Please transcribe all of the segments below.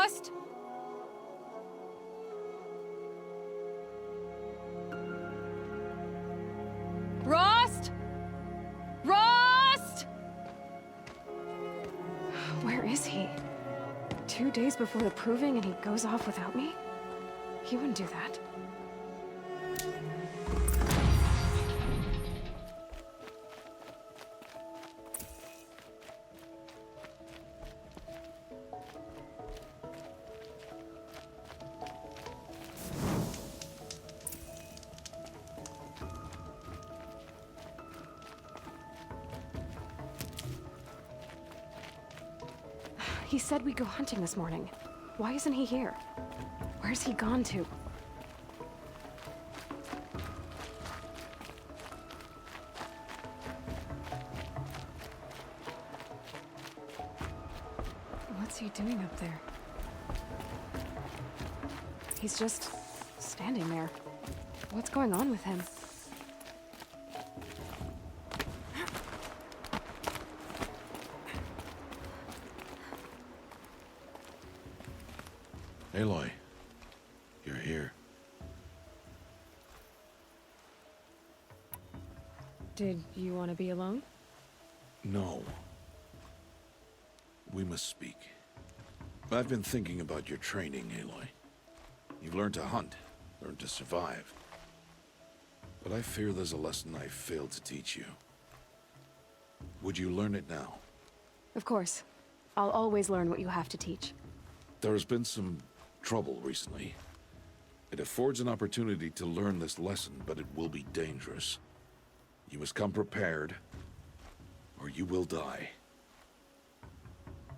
Rost! Rost! Rost! Where is he? 2 days before the proving and he goes off without me? He wouldn't do that. He said we'd go hunting this morning. Why isn't he here? Where's he gone to? What's he doing up there? He's just standing there. What's going on with him? Aloy, you're here. Did you want to be alone? No. We must speak. I've been thinking about your training, Aloy. You've learned to hunt, learned to survive. But I fear there's a lesson I failed to teach you. Would you learn it now? Of course. I'll always learn what you have to teach. There has been some trouble recently. It affords an opportunity to learn this lesson, but it will be dangerous. You must come prepared, or you will die.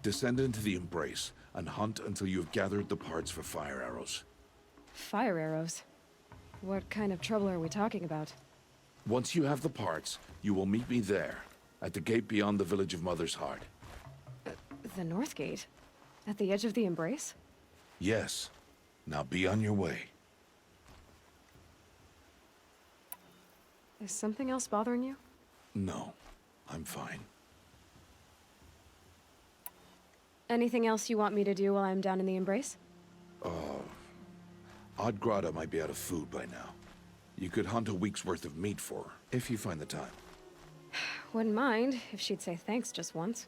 Descend into the Embrace, and hunt until you have gathered the parts for fire arrows. Fire arrows? What kind of trouble are we talking about? Once you have the parts, you will meet me there, at the gate beyond the village of Mother's Heart. The North Gate? At the edge of the Embrace? Yes. Now be on your way. Is something else bothering you? No, I'm fine. Anything else you want me to do while I'm down in the Embrace? Odd Grata might be out of food by now. You could hunt a week's worth of meat for her, if you find the time. Wouldn't mind if she'd say thanks just once.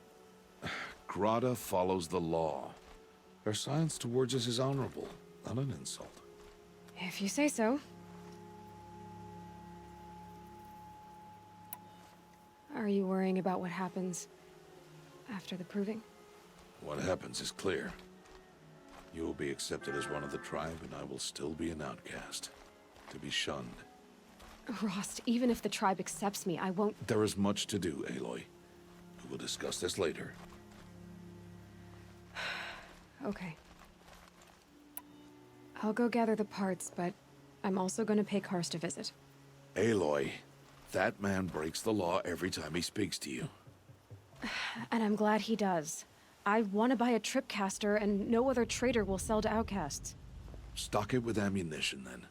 Grata follows the law. Her silence towards us is honorable, not an insult. If you say so. Are you worrying about what happens after the proving? What happens is clear. You will be accepted as one of the tribe, and I will still be an outcast. To be shunned. Rost, even if the tribe accepts me, I won't... There is much to do, Aloy. We will discuss this later. Okay. I'll go gather the parts, but I'm also going to pay Karst a visit. Aloy, that man breaks the law every time he speaks to you. And I'm glad he does. I want to buy a tripcaster, and no other trader will sell to outcasts. Stock it with ammunition, then.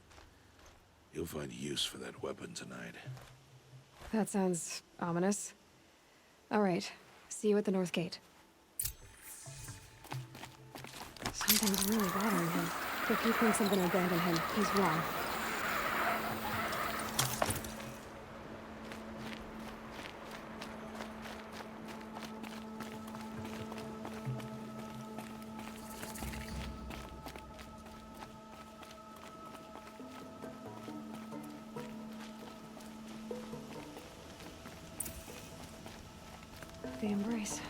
You'll find use for that weapon tonight. That sounds ominous. All right. See you at the North Gate. Something's really bothering him. If he thinks I'm gonna abandon him, he's wrong. The Embrace.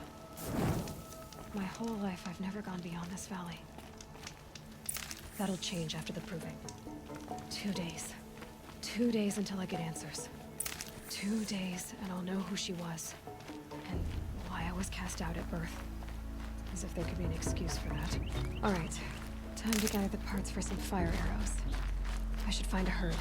My whole life, I've never gone beyond this valley. That'll change after the proving. 2 days. 2 days until I get answers. 2 days, and I'll know who she was. And why I was cast out at birth. As if there could be an excuse for that. Alright. Time to gather the parts for some fire arrows. I should find a herd.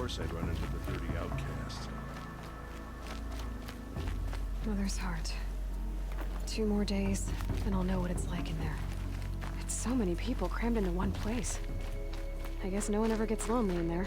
course I'd run into the 30 outcasts. Mother's heart. 2 more days, and I'll know what it's like in there. It's so many people crammed into one place. I guess no one ever gets lonely in there.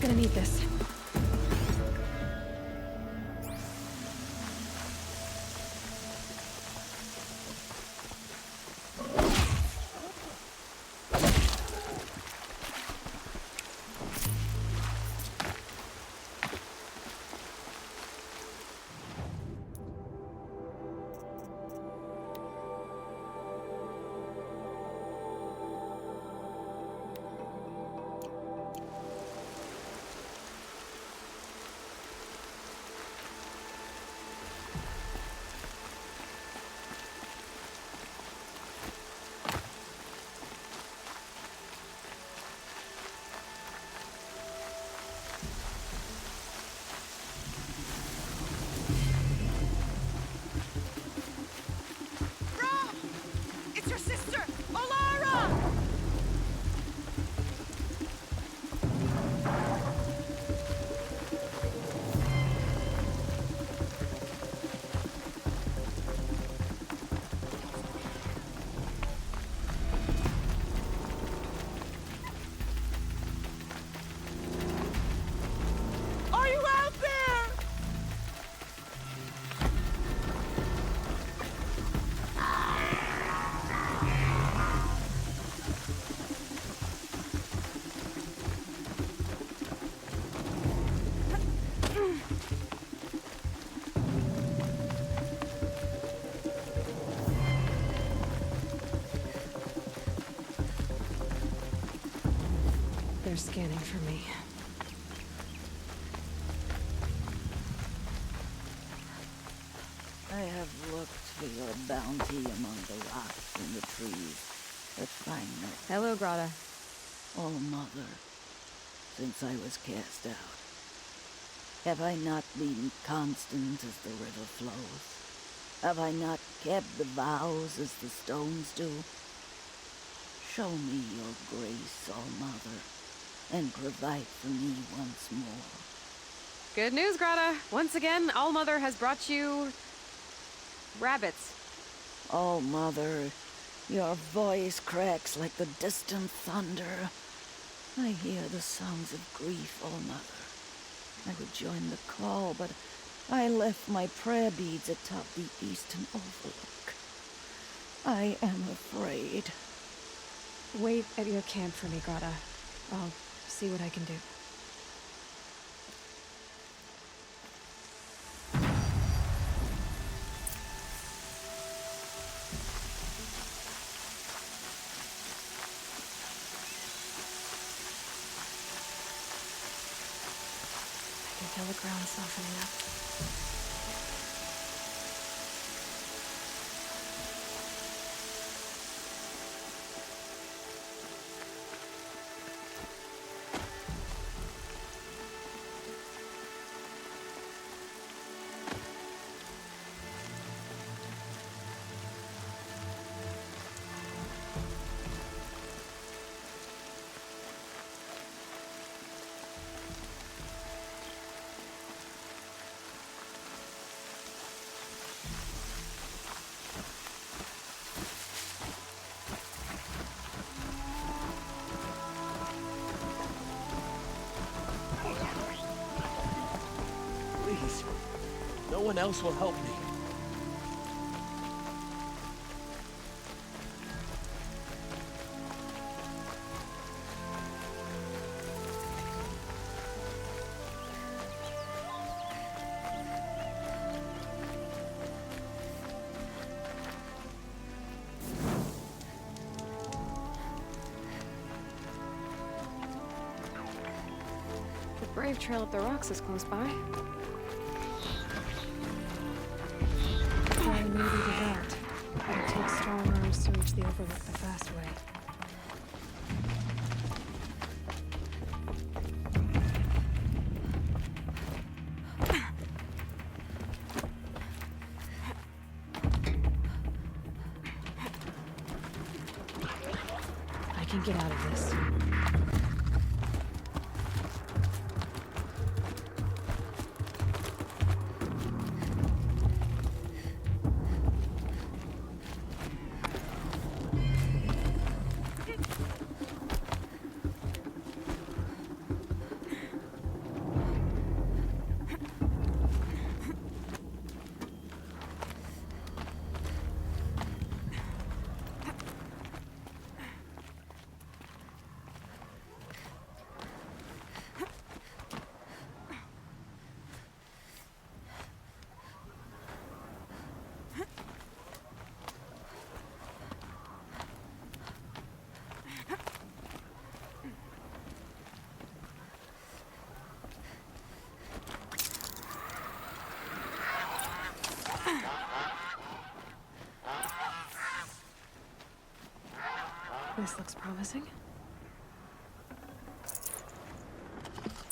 Gonna need this. They're scanning for me. I have looked for your bounty among the rocks and the trees, but find no. Hello, Grata. Oh, Mother, since I was cast out? Have I not been constant as the river flows? Have I not kept the vows as the stones do? Show me your grace, All-Mother, and provide for me once more. Good news, Grata. Once again, All-Mother has brought you... rabbits. All-Mother, your voice cracks like the distant thunder. I hear the sounds of grief, All-Mother. I would join the call, but I left my prayer beads atop the eastern overlook. I am afraid. Wait at your camp for me, Grata. I'll see what I can do. I can feel the ground softening up. Please. No one else will help me. The brave trail up the rocks is close by. I may be developed, but it takes strong arms to reach the overlook the fast way. I can get out of this. This looks promising.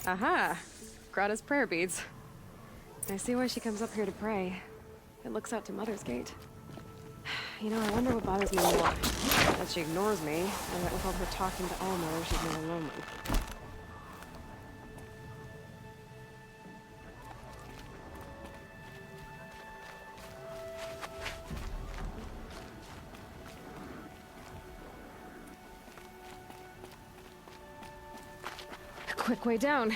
Aha! Grata's prayer beads. I see why she comes up here to pray. It looks out to Mother's Gate. You know, I wonder what bothers me more. That she ignores me, and that with all her talking to All-Mother, she's never lonely. Quick way down.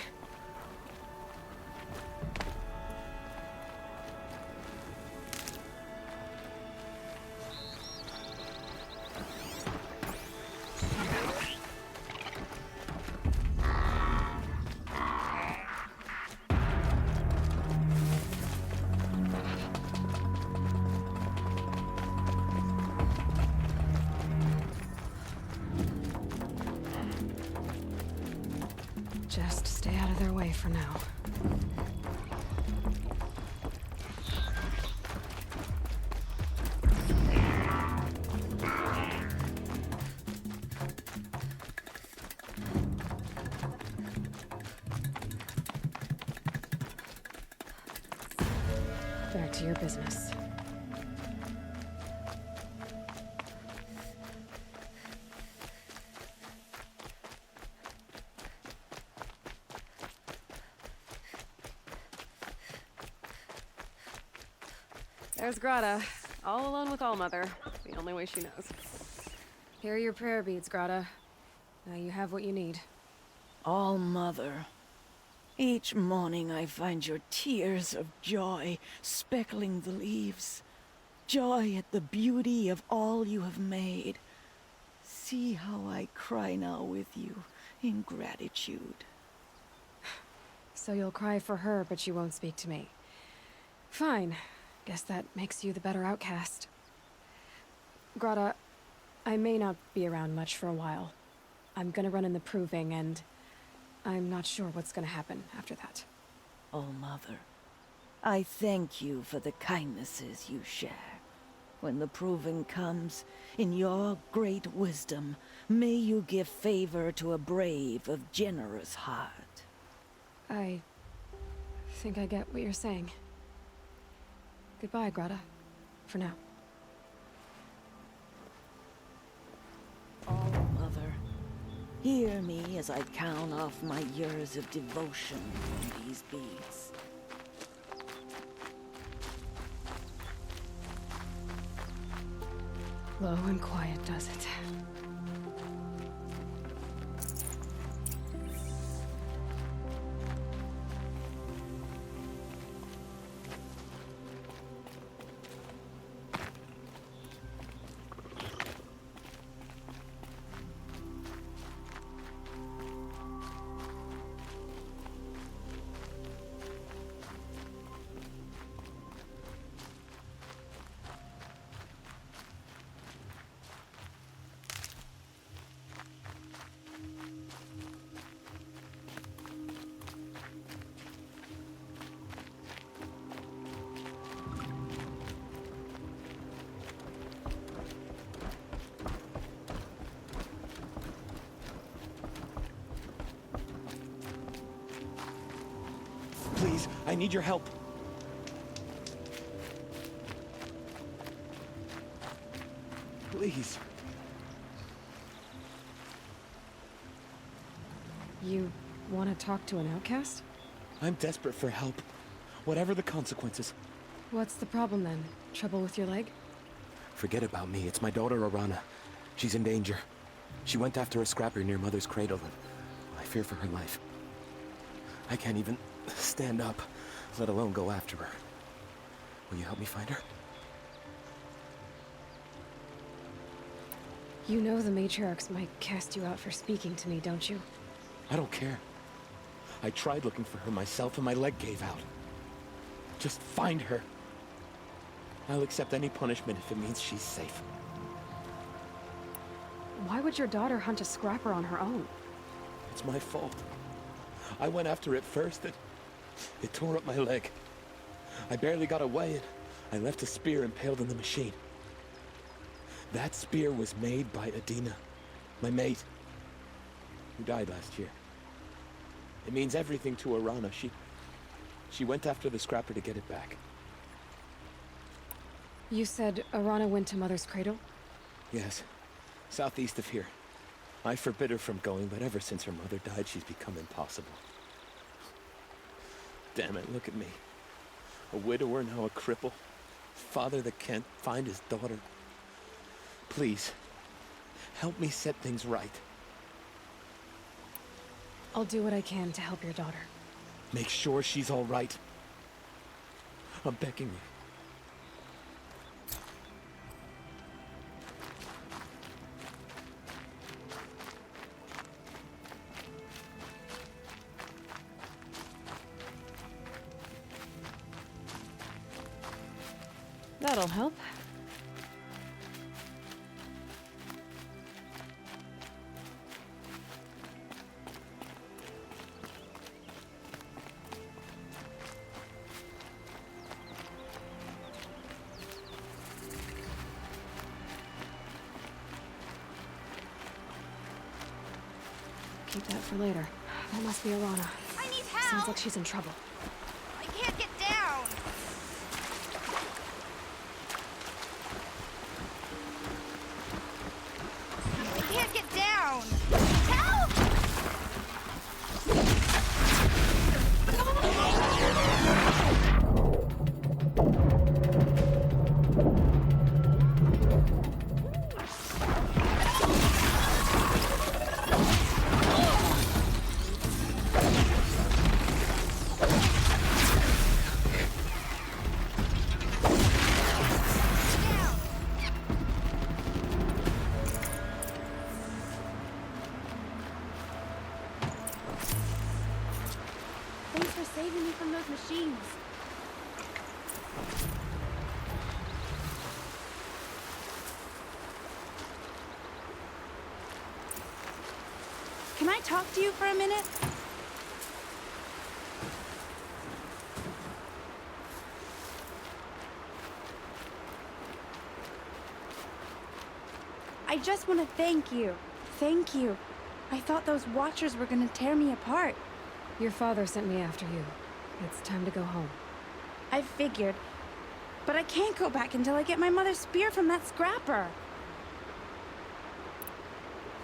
Just stay out of their way for now. Back to your business. There's Grata, all alone with Allmother, the only way she knows. Here are your prayer beads, Grata. Now you have what you need. All Mother. Each morning I find your tears of joy speckling the leaves. Joy at the beauty of all you have made. See how I cry now with you in gratitude. So you'll cry for her, but you won't speak to me. Fine. Guess that makes you the better outcast. Grata, I may not be around much for a while. I'm gonna run in the proving, and I'm not sure what's gonna happen after that. Oh, Mother, I thank you for the kindnesses you share. When the proving comes, in your great wisdom, may you give favor to a brave of generous heart. I think I get what you're saying. Goodbye, Grata. For now. Oh, Mother, hear me as I count off my years of devotion from these beads. Low and quiet does it. Please, I need your help. Please. You want to talk to an outcast? I'm desperate for help. Whatever the consequences. What's the problem then? Trouble with your leg? Forget about me. It's my daughter, Arana. She's in danger. She went after a scrapper near Mother's cradle, and I fear for her life. I can't even stand up, let alone go after her. Will you help me find her? You know the matriarchs might cast you out for speaking to me, don't you? I don't care. I tried looking for her myself and my leg gave out. Just find her. I'll accept any punishment if it means she's safe. Why would your daughter hunt a scrapper on her own? It's my fault. I went after it first, and it tore up my leg. I barely got away, and I left a spear impaled in the machine. That spear was made by Adina, my mate, who died last year. It means everything to Arana. She went after the scrapper to get it back. You said Arana went to Mother's cradle? Yes, southeast of here. I forbid her from going, but ever since her mother died, she's become impossible. Damn it, look at me. A widower, now a cripple. Father that can't find his daughter. Please, help me set things right. I'll do what I can to help your daughter. Make sure she's all right. I'm begging you. That'll help. Keep that for later. That must be Arana. I need help! Sounds like she's in trouble. I can't get down! saving me from those machines. Can I talk to you for a minute? I just want to thank you. Thank you. I thought those Watchers were gonna tear me apart. Your father sent me after you. It's time to go home. I figured. But I can't go back until I get my mother's spear from that scrapper.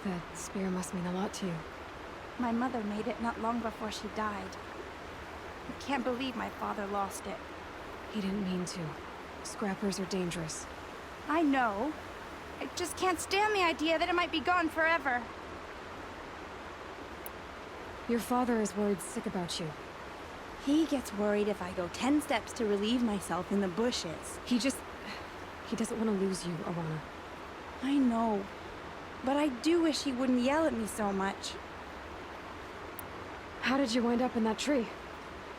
That spear must mean a lot to you. My mother made it not long before she died. I can't believe my father lost it. He didn't mean to. Scrappers are dangerous. I know. I just can't stand the idea that it might be gone forever. Your father is worried sick about you. He gets worried if I go 10 steps to relieve myself in the bushes. He doesn't want to lose you, Arana. I know. But I do wish he wouldn't yell at me so much. How did you wind up in that tree?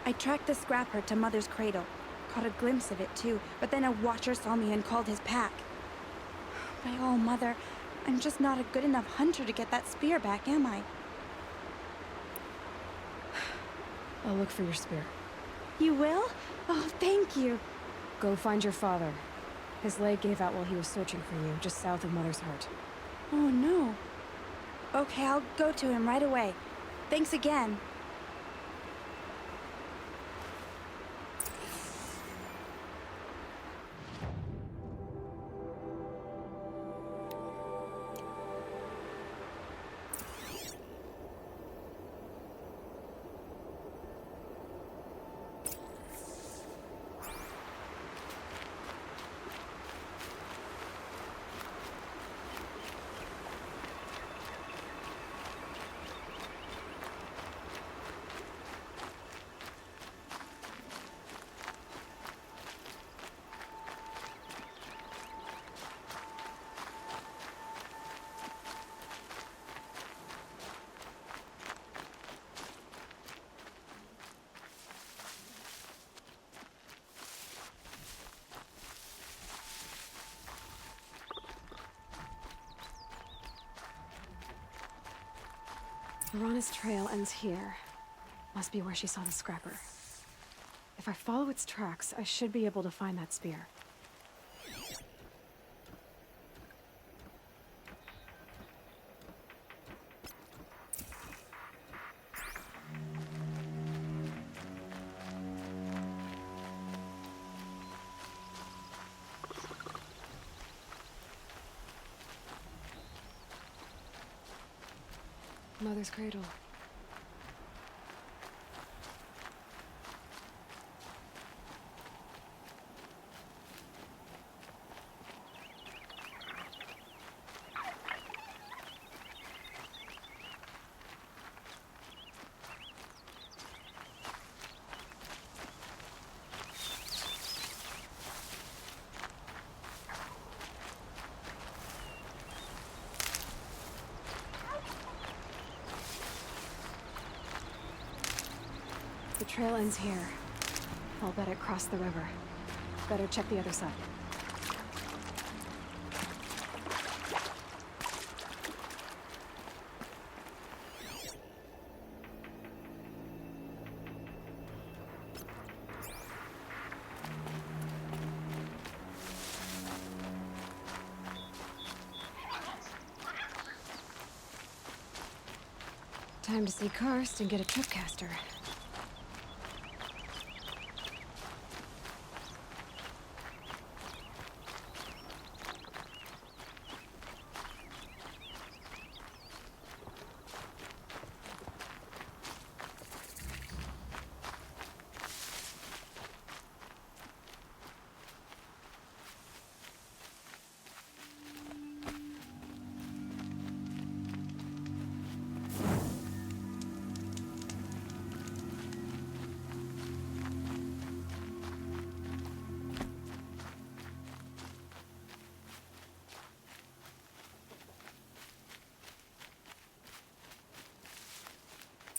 I tracked the scrapper to Mother's cradle. Caught a glimpse of it too, but then a Watcher saw me and called his pack. By all, Mother, I'm just not a good enough hunter to get that spear back, am I? I'll look for your spear. You will? Oh, thank you. Go find your father. His leg gave out while he was searching for you, just south of Mother's Heart. Oh, no. Okay, I'll go to him right away. Thanks again. Arana's trail ends here. Must be where she saw the scrapper. If I follow its tracks, I should be able to find that spear. Mother's cradle. The trail ends here. I'll bet it crossed the river. Better check the other side. Time to see Karst and get a tripcaster.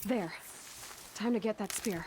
There. Time to get that spear.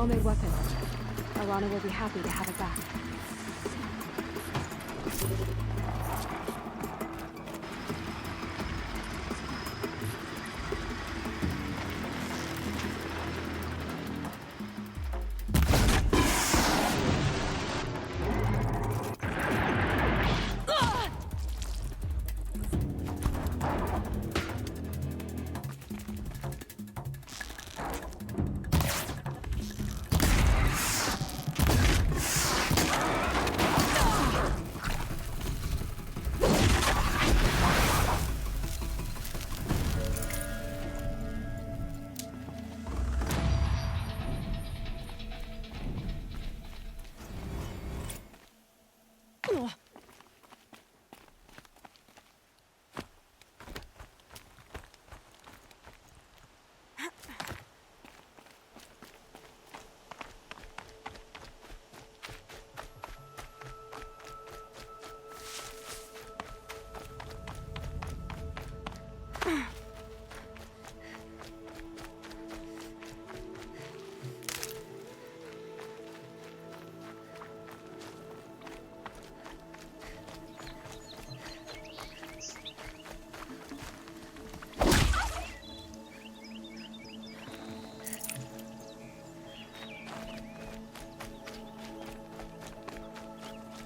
Well-made weapon. Arana will be happy to have it back.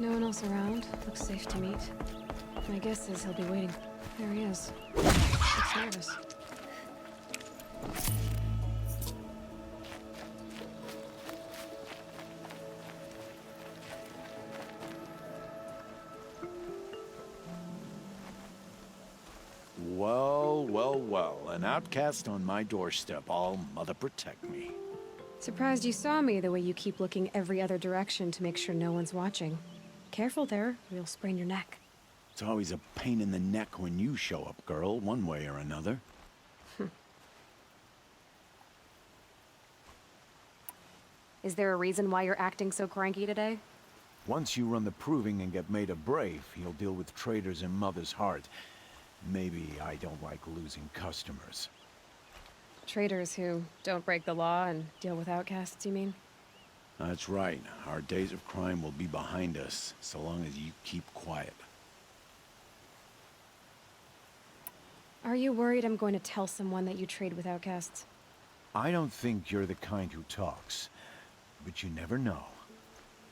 No one else around. Looks safe to meet. My guess is he'll be waiting. There he is. Looks nervous. Well, well, well. An outcast on my doorstep. All mother protect me. Surprised you saw me the way you keep looking every other direction to make sure no one's watching. Careful there, or you'll sprain your neck. It's always a pain in the neck when you show up, girl, one way or another. Is there a reason why you're acting so cranky today? Once you run the proving and get made a brave, you'll deal with traitors in Mother's Heart. Maybe I don't like losing customers. Traitors who don't break the law and deal with outcasts, you mean? That's right. Our days of crime will be behind us, so long as you keep quiet. Are you worried I'm going to tell someone that you trade with outcasts? I don't think you're the kind who talks, but you never know.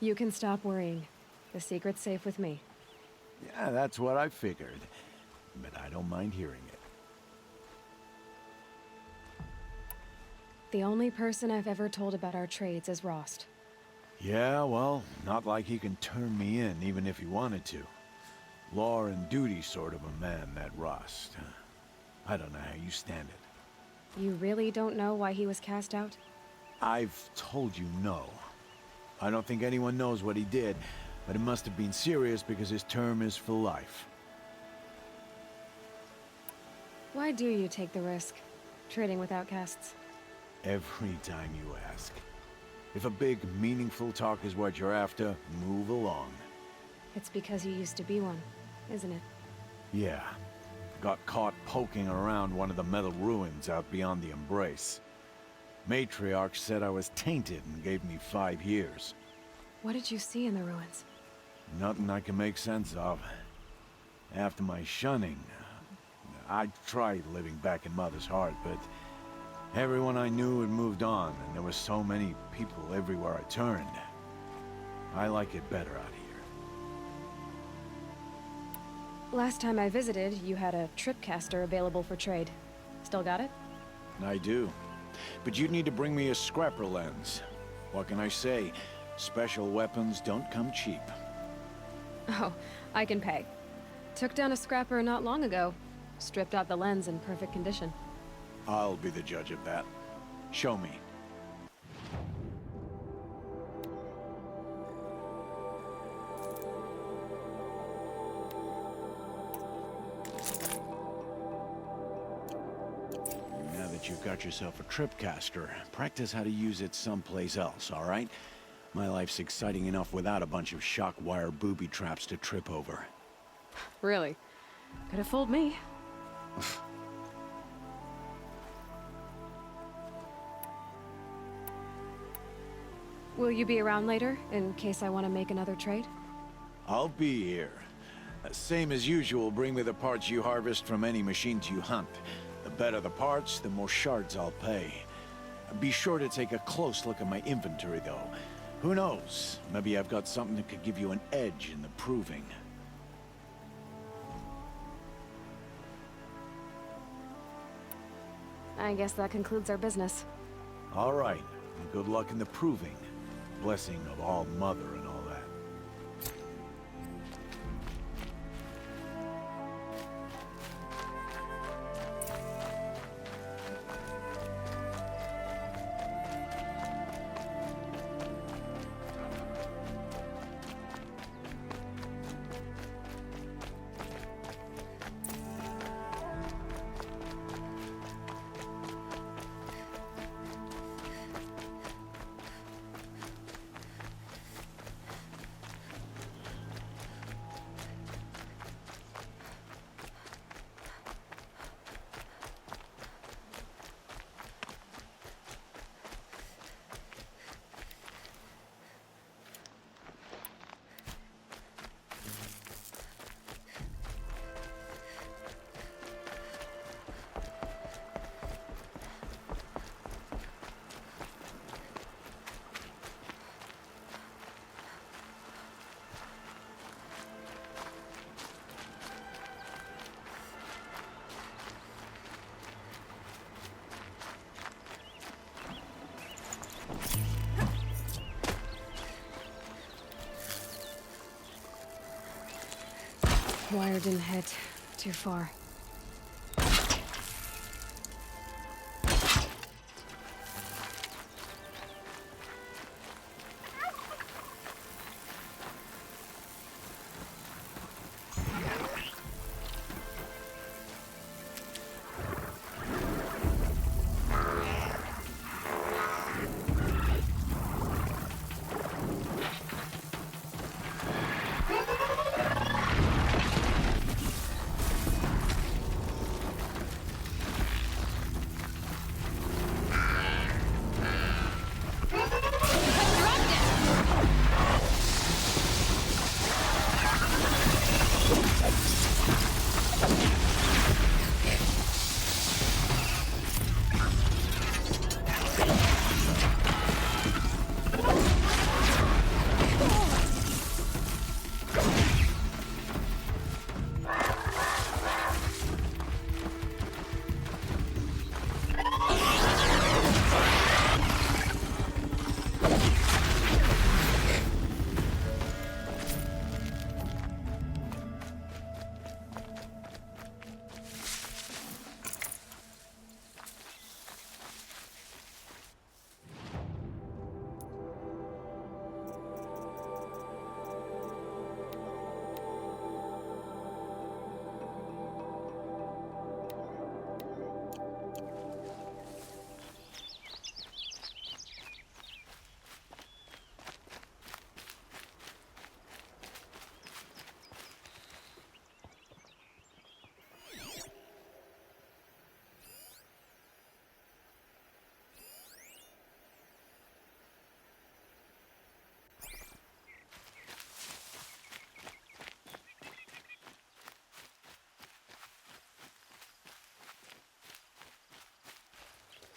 You can stop worrying. The secret's safe with me. Yeah, that's what I figured, but I don't mind hearing it. The only person I've ever told about our trades is Rost. Yeah, well, not like he can turn me in, even if he wanted to. Law and duty sort of a man, that Rost. I don't know how you stand it. You really don't know why he was cast out? I've told you no. I don't think anyone knows what he did, but it must have been serious because his term is for life. Why do you take the risk, trading with outcasts? Every time you ask. If a big, meaningful talk is what you're after, move along. It's because you used to be one, isn't it? Yeah. Got caught poking around one of the metal ruins out beyond the Embrace. Matriarch said I was tainted and gave me 5 years. What did you see in the ruins? Nothing I can make sense of. After my shunning, I tried living back in Mother's Heart, but everyone I knew had moved on, and there were so many people everywhere I turned. I like it better out here. Last time I visited, you had a tripcaster available for trade. Still got it? I do. But you'd need to bring me a scrapper lens. What can I say? Special weapons don't come cheap. Oh, I can pay. Took down a scrapper not long ago. Stripped out the lens in perfect condition. I'll be the judge of that. Show me. Now that you've got yourself a tripcaster, practice how to use it someplace else, all right? My life's exciting enough without a bunch of shock wire booby traps to trip over. Really? Could have fooled me. Will you be around later, in case I want to make another trade? I'll be here. Same as usual, bring me the parts you harvest from any machines you hunt. The better the parts, the more shards I'll pay. Be sure to take a close look at my inventory, though. Who knows? Maybe I've got something that could give you an edge in the proving. I guess that concludes our business. All right, and good luck in the proving. Blessing of All Mother and all that. Wire didn't hit. Too far.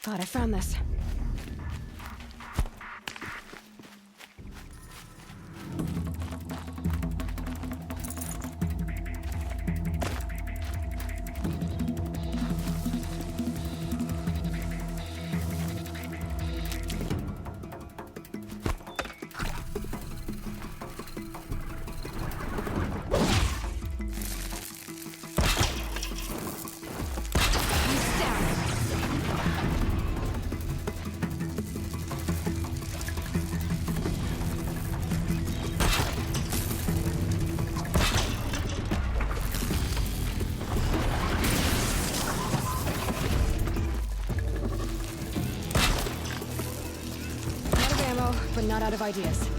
Thought I found this. But not out of ideas.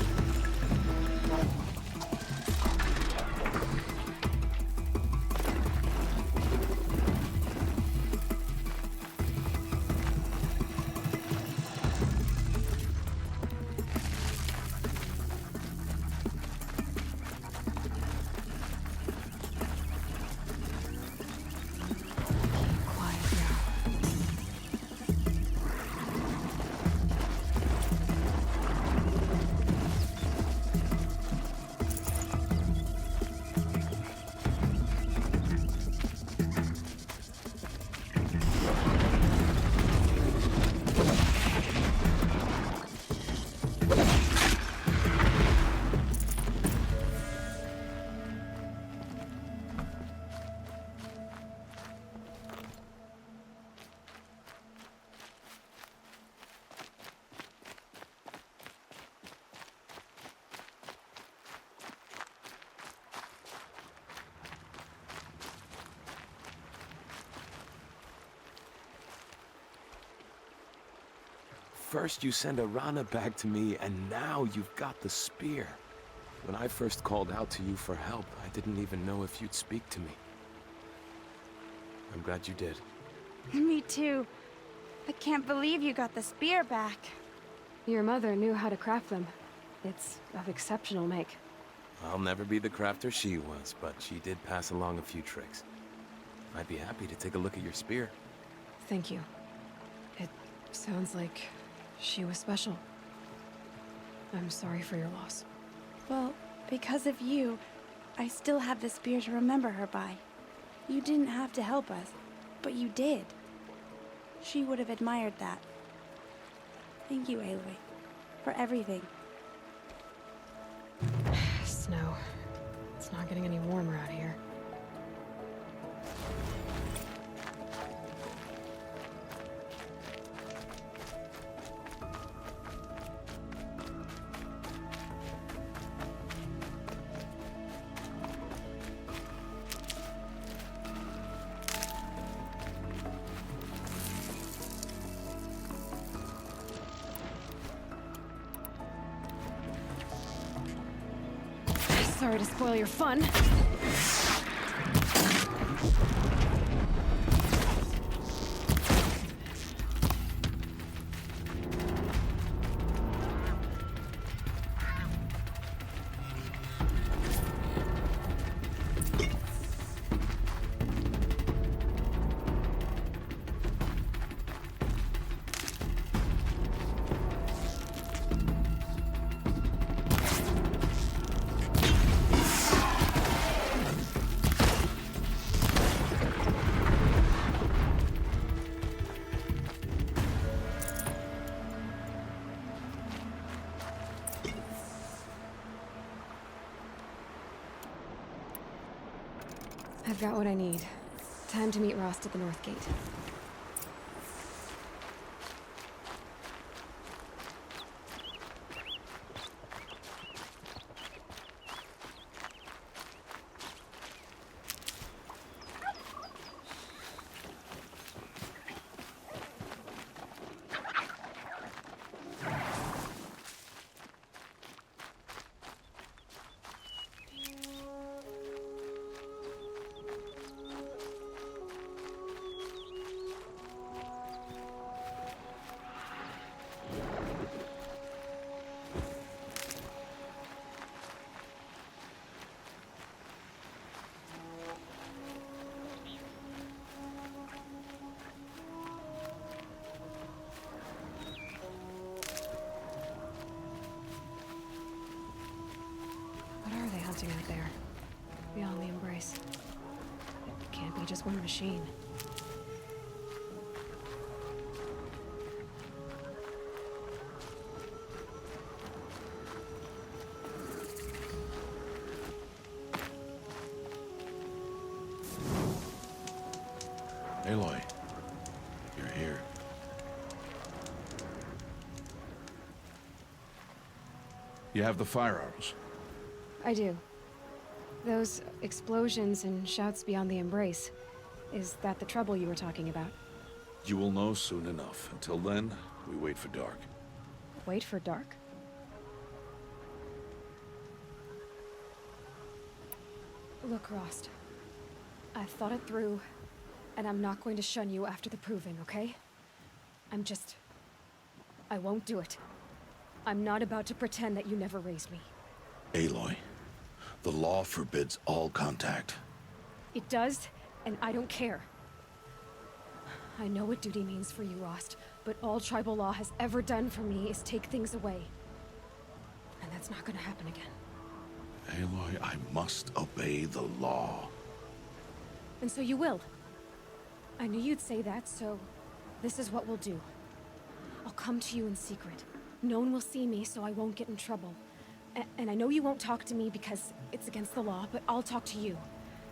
First you send Arana back to me, and now you've got the spear. When I first called out to you for help, I didn't even know if you'd speak to me. I'm glad you did. Me too. I can't believe you got the spear back. Your mother knew how to craft them. It's of exceptional make. I'll never be the crafter she was, but she did pass along a few tricks. I'd be happy to take a look at your spear. Thank you. It sounds like she was special. I'm sorry for your loss. Well, because of you, I still have the spear to remember her by. You didn't have to help us, but you did. She would have admired that. Thank you, Aloy, for everything. Snow. It's not getting any warmer out here. Sorry to spoil your fun. I've got what I need. Time to meet Rost at the North Gate. Out there, beyond the embrace. It can't be just one machine. Aloy, you're here. You have the fire arrows. I do. Those explosions and shouts beyond the embrace. Is that the trouble you were talking about? You will know soon enough. Until then, we wait for dark. Wait for dark? Look, Rost. I've thought it through, and I'm not going to shun you after the proving, okay? I won't do it. I'm not about to pretend that you never raised me. Aloy, the law forbids all contact. It does, and I don't care. I know what duty means for you, Rost, but all tribal law has ever done for me is take things away. And that's not gonna happen again. Aloy, I must obey the law. And so you will. I knew you'd say that, so this is what we'll do. I'll come to you in secret. No one will see me, so I won't get in trouble. And I know you won't talk to me because it's against the law, but I'll talk to you.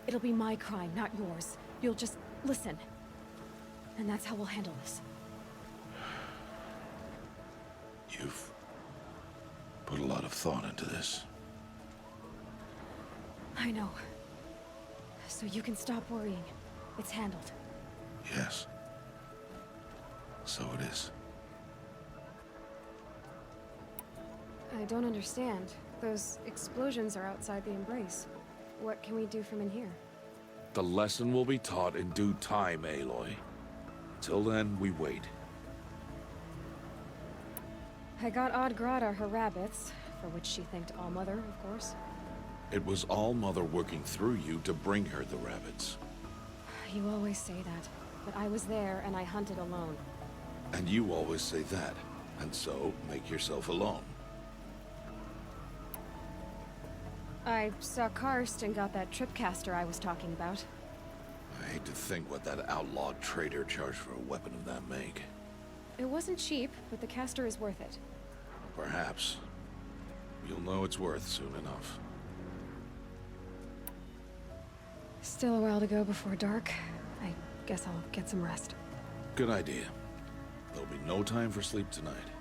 It'll be my crime, not yours. You'll just listen. And that's how we'll handle this. You've put a lot of thought into this. I know. So you can stop worrying. It's handled. Yes. So it is. I don't understand. Those explosions are outside the embrace. What can we do from in here? The lesson will be taught in due time, Aloy. Till then, we wait. I got Odd Grata her rabbits, for which she thanked Allmother, of course. It was Allmother working through you to bring her the rabbits. You always say that, but I was there and I hunted alone. And you always say that, and so make yourself alone. I saw Karst and got that tripcaster I was talking about. I hate to think what that outlawed trader charged for a weapon of that make. It wasn't cheap, but the caster is worth it. Perhaps. You'll know it's worth soon enough. Still a while to go before dark. I guess I'll get some rest. Good idea. There'll be no time for sleep tonight.